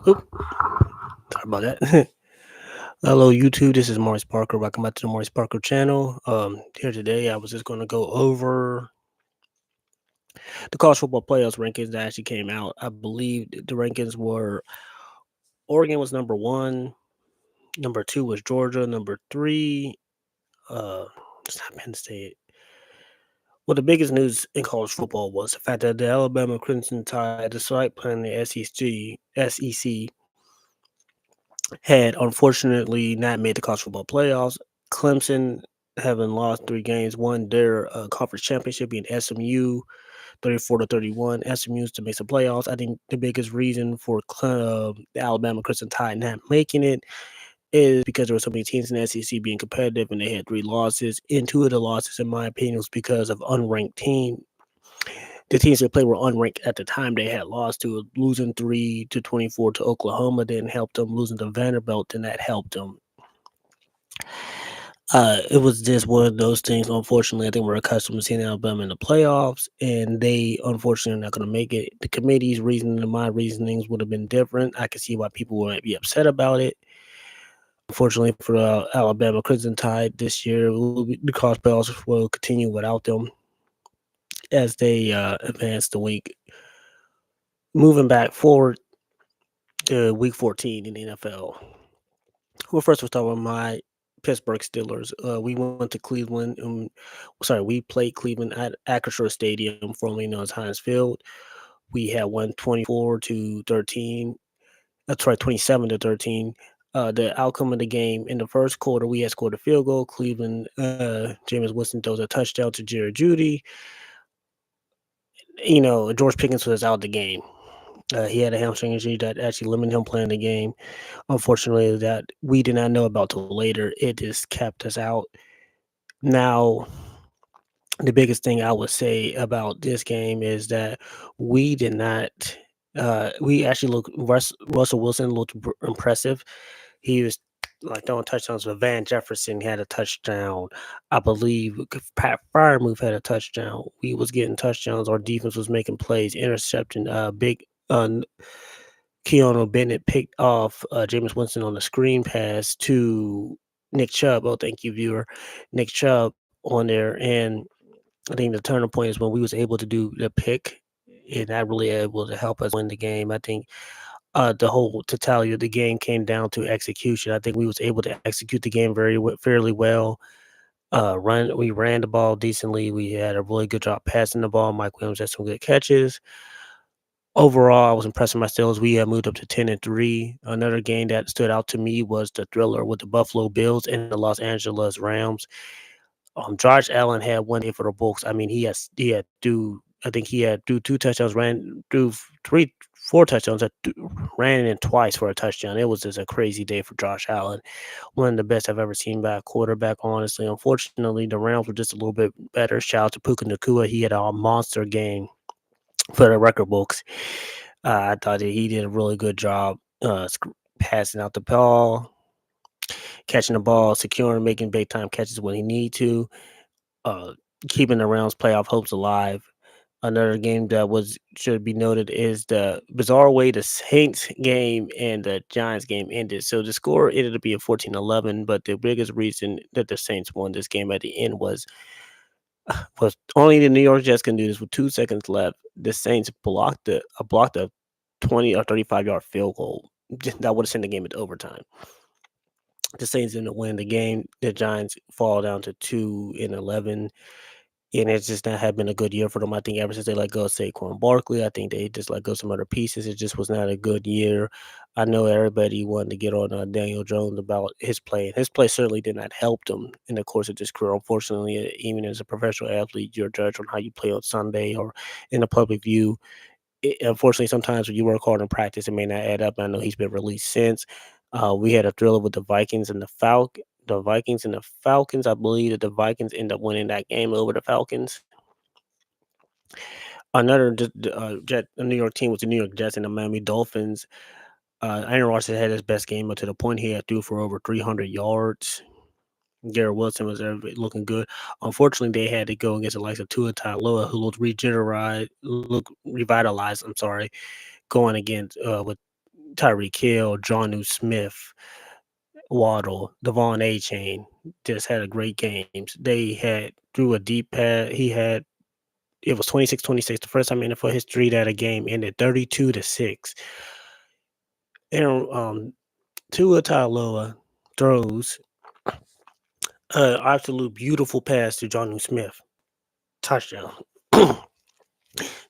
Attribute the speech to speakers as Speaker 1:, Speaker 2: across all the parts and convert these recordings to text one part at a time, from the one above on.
Speaker 1: Oop, sorry about that. Hello, YouTube. This is Maurice Parker. Welcome back to the Maurice Parker channel. Here today, I was just going to go over the college football playoffs rankings that actually came out. I believe the rankings were Oregon was number one, number two was Georgia, number three, uh, it's not Penn State. Well, the biggest news in college football was the fact that the Alabama Crimson Tide, despite playing the SEC, had unfortunately not made the college football playoffs. Clemson, having lost three games, won their conference championship being SMU 34-31. SMU's to make the playoffs. I think the biggest reason for the Alabama Crimson Tide not making it is because there were so many teams in the SEC being competitive and they had three losses. And two of the losses, in my opinion, was because of unranked team. The teams they played were unranked at the time they had lost to. Losing 3-24 to Oklahoma didn't help them. Losing to Vanderbilt did not help them. It was just one of those things. Unfortunately, I think we're accustomed to seeing Alabama in the playoffs, and they unfortunately are not going to make it. The committee's reasoning and my reasonings would have been different. I can see why people might be upset about it. Unfortunately for the Alabama Crimson Tide this year, the college playoffs will continue without them as they advance the week. Moving back forward to Week 14 in the NFL. Well, first we'll start with my Pittsburgh Steelers. We went to Cleveland. We played Cleveland at Acrisure Stadium, formerly known as Heinz Field. We had won 24-13. That's right, 27-13. The outcome of the game in the first quarter, we had scored a field goal. Cleveland, Jameis Winston throws a touchdown to Jerry Jeudy. George Pickens was out of the game. He had a hamstring injury that actually limited him playing the game. Unfortunately, that we did not know about till later. It just kept us out. Now, the biggest thing I would say about this game is that we did not. We actually looked. Russell Wilson looked impressive. He was like throwing touchdowns. But Van Jefferson had a touchdown. I believe Pat Fryermuth had a touchdown. We was getting touchdowns. Our defense was making plays, intercepting. Big. Keanu Bennett picked off Jameis Winston on the screen pass to Nick Chubb. Oh, thank you, viewer. Nick Chubb on there, and I think the turning point is when we was able to do the pick, and that really able to help us win the game. I think the whole totality of the game came down to execution. I think we was able to execute the game fairly well. We ran the ball decently. We had a really good job passing the ball. Mike Williams had some good catches. Overall, I was impressed with my Steelers. We moved up to 10-3. Another game that stood out to me was the thriller with the Buffalo Bills and the Los Angeles Rams. Josh Allen had one day for the Bucs. I mean, I think he had threw two touchdowns, ran threw four touchdowns, ran in twice for a touchdown. It was just a crazy day for Josh Allen. One of the best I've ever seen by a quarterback, honestly. Unfortunately, the Rams were just a little bit better. Shout out to Puka Nacua. He had a monster game for the record books. I thought that he did a really good job passing out the ball, catching the ball, securing, making big time catches when he need to, uh, keeping the Rams playoff hopes alive. Another game that should be noted is the bizarre way the Saints game and the Giants game ended. So the score ended up being 14-11, but the biggest reason that the Saints won this game at the end was only the New York Jets can do this with 2 seconds left. The Saints blocked a 20 or 35-yard field goal that would have sent the game into overtime. The Saints didn't win the game. The Giants fall down to 2-11, and it's just not have been a good year for them. I think ever since they let go of Saquon Barkley, I think they just let go of some other pieces. It just was not a good year. I know everybody wanted to get on Daniel Jones about his play. His play certainly did not help them in the course of his career. Unfortunately, even as a professional athlete, you're judged on how you play on Sunday or in the public view. Unfortunately, sometimes when you work hard in practice, it may not add up. I know he's been released since. We had a thriller with the Vikings and the Falcons. I believe that the Vikings end up winning that game over the Falcons. Another New York team was the New York Jets and the Miami Dolphins. Aaron Rodgers had his best game up to the point he had threw for over 300 yards. Garrett Wilson was there looking good. Unfortunately, they had to go against the likes of Tua Tagovailoa, who looked revitalized. I'm sorry, going against with Tyreek Hill, Jonnu Smith, Waddle, Devon A-Chain just had a great games. They had threw a deep pass. It was 26-26, the first time in NFL history that a game ended 32-6. Aaron, Tua Tagovailoa throws an absolute beautiful pass to Jonnu Smith, touchdown.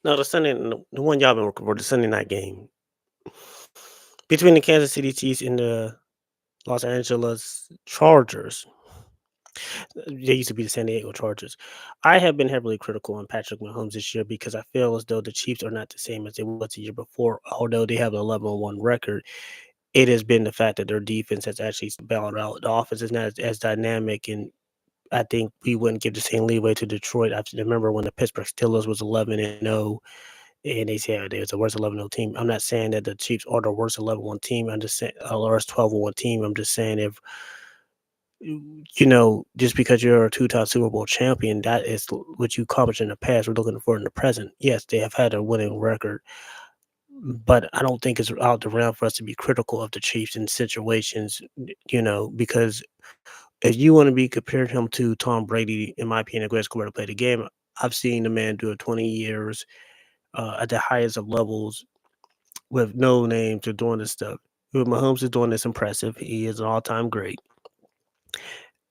Speaker 1: Now the one y'all been working for, the Sunday night game between the Kansas City Chiefs and the Los Angeles Chargers. They used to be the San Diego Chargers. I have been heavily critical on Patrick Mahomes this year because I feel as though the Chiefs are not the same as they was the year before. Although they have an 11-1 record, it has been the fact that their defense has actually bailed out. The offense is not as dynamic, and I think we wouldn't give the same leeway to Detroit. I remember when the Pittsburgh Steelers was 11-0, and they said they was the worst 11-0 team. I'm not saying that the Chiefs are the worst 11-1 team. I'm just saying, or worst 12-1 team. I'm just saying if just because you're a two-time Super Bowl champion, that is what you accomplished in the past. We're looking for in the present. Yes, they have had a winning record, but I don't think it's out the realm for us to be critical of the Chiefs in situations, because if you want to be comparing him to Tom Brady, in my opinion, the greatest quarterback to play the game, I've seen the man do it 20 years at the highest of levels with no names or doing this stuff. Mahomes is doing this impressive. He is an all-time great.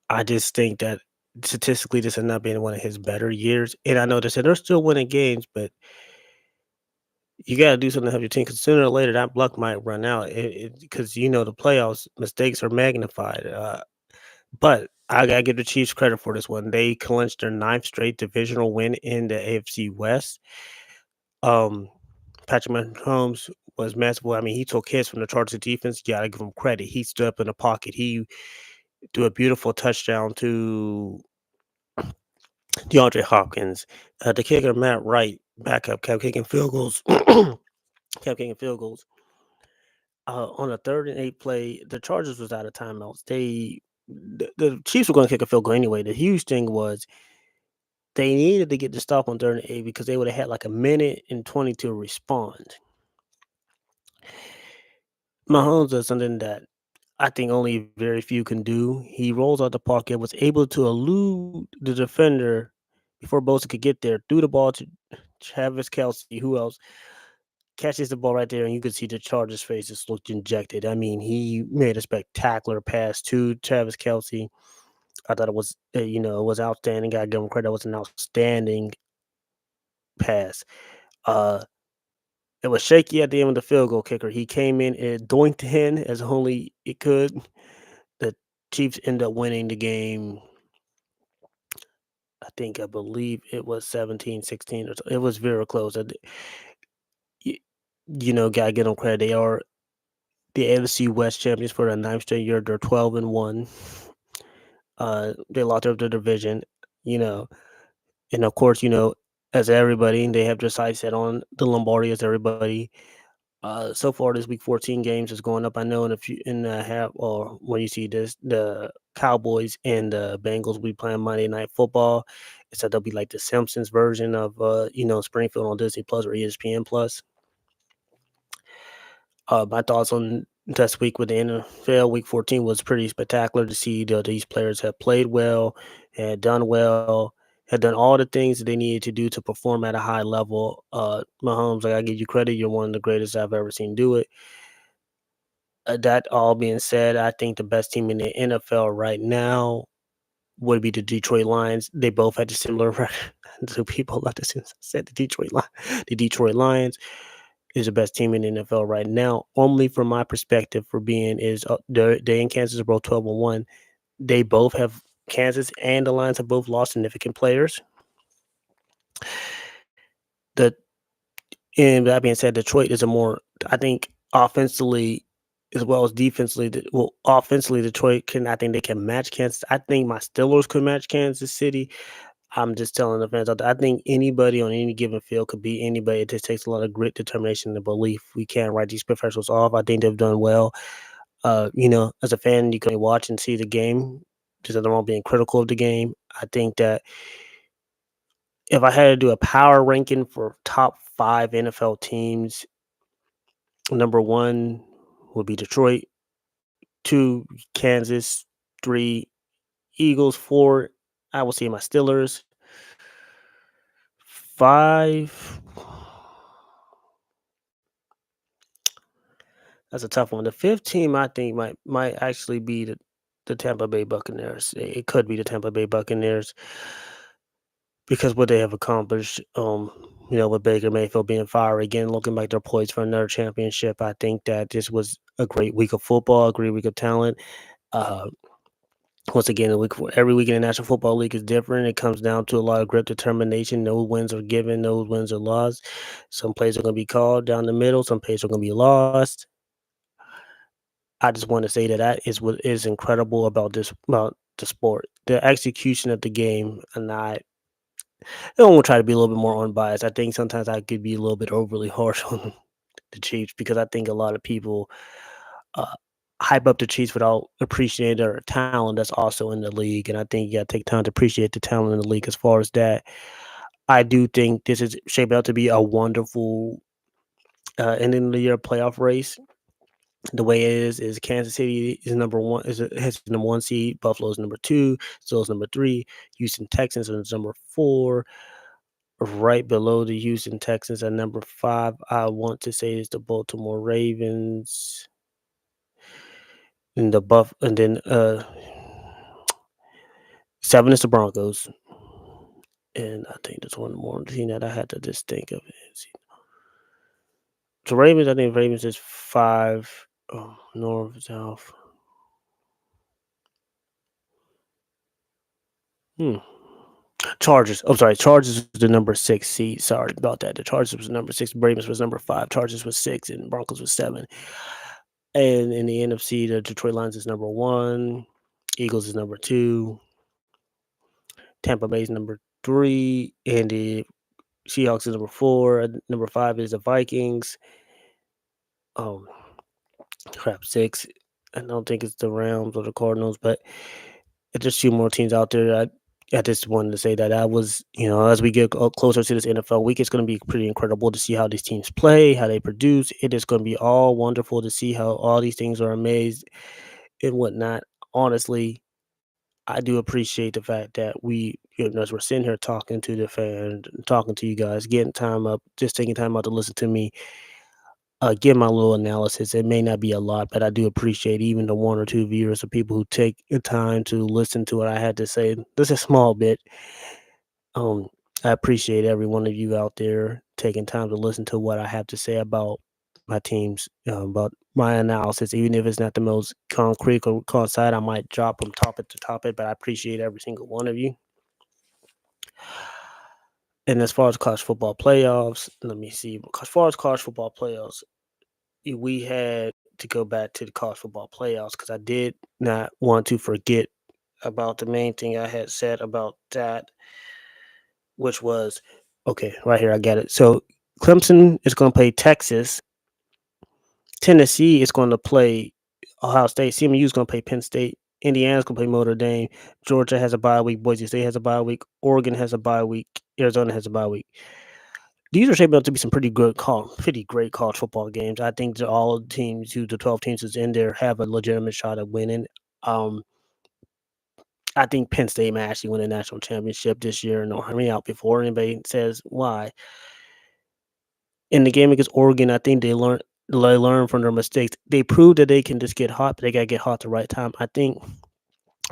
Speaker 1: I just think that statistically, this has not been one of his better years. And I know they said they're still winning games, but you got to do something to help your team because sooner or later that luck might run out. Because the playoffs mistakes are magnified. But I gotta give the Chiefs credit for this one. They clinched their ninth straight divisional win in the AFC West. Um, Patrick Mahomes was massive. I mean, he took hits from the Chargers defense. You gotta give him credit. He stood up in the pocket. He threw a beautiful touchdown to DeAndre Hopkins. The kicker, Matt Wright, backup, kept kicking field goals. kept kicking field goals. On a 3rd and 8 play, the Chargers was out of timeouts. The Chiefs were going to kick a field goal anyway. The huge thing was they needed to get the stop on 3rd and 8 because they would have had like a minute and 20 to respond. Mahomes does something that I think only very few can do. He rolls out the pocket, was able to elude the defender before Bosa could get there, threw the ball to Travis Kelce, who else catches the ball right there, and you could see the Chargers' face just looked injected. I mean, he made a spectacular pass to Travis Kelce. I thought it was outstanding. Gotta give him credit. It was an outstanding pass. Uh, it was shaky at the end of the field goal kicker. He came in and doinked in as only it could. The Chiefs end up winning the game. I believe it was 17-16 or so. It was very close. Gotta give them credit. They are the AFC West champions for the ninth straight year. They're 12-1. They lost their division, you know, and of course, as everybody, they have their sights set on the Lombardi as everybody. So far this week, 14 games is going up. I know in a half, or when you see this, the Cowboys and the Bengals we playing Monday Night Football. It's that they'll be like the Simpsons version of Springfield on Disney Plus or ESPN Plus. My thoughts on this week with the NFL Week 14 was pretty spectacular to see that these players have played well, had done well, had done all the things that they needed to do to perform at a high level. Mahomes, I gotta give you credit. You're one of the greatest I've ever seen do it. That all being said, I think the best team in the NFL right now would be the Detroit Lions. They both had a similar record. So people like to said the Detroit Lions is the best team in the NFL right now. Only from my perspective, for being is they in Kansas are both 12-1. They both have Kansas and the Lions have both lost significant players. The And that being said, Detroit is a more, I think, offensively as well as defensively. Offensively, Detroit I think they can match Kansas. I think my Steelers could match Kansas City. I'm just telling the fans out there, I think anybody on any given field could beat anybody. It just takes a lot of grit, determination, and belief. We can't write these professionals off. I think they've done well. As a fan, you can watch and see the game. Just nothing wrong being critical of the game. I think that if I had to do a power ranking for top 5 NFL teams, number 1 would be Detroit. 2, Kansas. 3, Eagles. 4, I will say my Steelers. 5, that's a tough one. The 5th team I think might actually be the Tampa Bay Buccaneers. It could be the Tampa Bay Buccaneers because what they have accomplished, with Baker Mayfield being fired again, looking like they're poised for another championship. I think that this was a great week of football, a great week of talent. Uh, Once again, every week in the National Football League is different. It comes down to a lot of grit, determination. No wins are given, no wins are lost. Some plays are going to be called down the middle. Some plays are going to be lost. I just want to say that is what is incredible about the sport. The execution of the game, and I don't want to try to be a little bit more unbiased. I think sometimes I could be a little bit overly harsh on the Chiefs because I think a lot of people uh, hype up the Chiefs without appreciating their talent that's also in the league. And I think you got to take time to appreciate the talent in the league. As far as that, I do think this is shaping out to be a wonderful ending of the year playoff race. The way it is Kansas City is number one, has the number one seed. Buffalo is number two. Still is number three. Houston Texans is number four. Right below the Houston Texans at number 5, I want to say is the Baltimore Ravens, and then 7 is the Broncos, and I think there's one more team that I had to just think of. So Ravens, I think Ravens is 5, north, south. Hmm. Chargers. I'm sorry. Chargers was the number 6 seed. Sorry about that. The Chargers was number 6. Ravens was number 5. Chargers was 6, and Broncos was 7. And in the NFC, the Detroit Lions is number 1. Eagles is number 2. Tampa Bay is number 3. And the Seahawks is number 4. Number 5 is the Vikings. Um, 6. I don't think it's the Rams or the Cardinals, but there's 2 more teams out there. I just wanted to say that I was, as we get closer to this NFL week, it's going to be pretty incredible to see how these teams play, how they produce. It is going to be all wonderful to see how all these things are amazed and whatnot. Honestly, I do appreciate the fact that as we're sitting here talking to the fans, talking to you guys, getting time up, just taking time out to listen to me, give my little analysis. It may not be a lot, but I do appreciate even the 1 or 2 viewers or people who take the time to listen to what I had to say. Just a small bit. Um, I appreciate every one of you out there taking time to listen to what I have to say about my teams, about my analysis, even if it's not the most concrete or concise. I might drop from topic to topic, but I appreciate every single one of you. And as far as college football playoffs, let me see. As far as college football playoffs, we had to go back to the college football playoffs because I did not want to forget about the main thing I had said about that, which was okay, right here, I got it. So Clemson is going to play Texas. Tennessee is going to play Ohio State. CMU is going to play Penn State. Indiana's going to play Notre Dame. Georgia has a bye week. Boise State has a bye week. Oregon has a bye week. Arizona has a bye week. These are shaping up to be some pretty great college football games. I think that all teams, the 12 teams that's in there, have a legitimate shot at winning. Um, I think Penn State may actually win a national championship this year. No, hear me out before anybody says why. In the game against Oregon, I think they learn from their mistakes. They proved that they can just get hot, but they gotta get hot at the right time. I think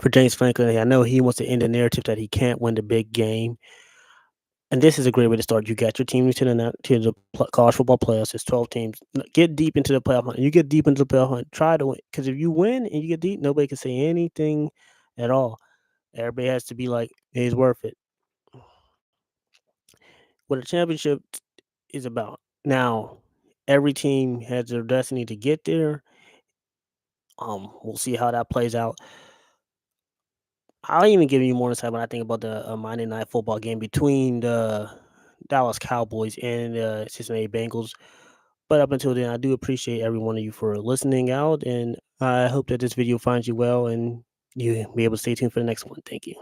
Speaker 1: for James Franklin, I know he wants to end the narrative that he can't win the big game. And this is a great way to start. You got your team to the college football playoffs. It's 12 teams. Get deep into the playoff hunt. You get deep into the playoff hunt. Try to win. Because if you win and you get deep, nobody can say anything at all. Everybody has to be like, "Hey, it's worth it." What a championship is about. Now, every team has their destiny to get there. We'll see how that plays out. I'll even give you more insight when I think about the Monday Night Football game between the Dallas Cowboys and the Cincinnati Bengals. But up until then, I do appreciate every one of you for listening out, and I hope that this video finds you well and you be able to stay tuned for the next one. Thank you.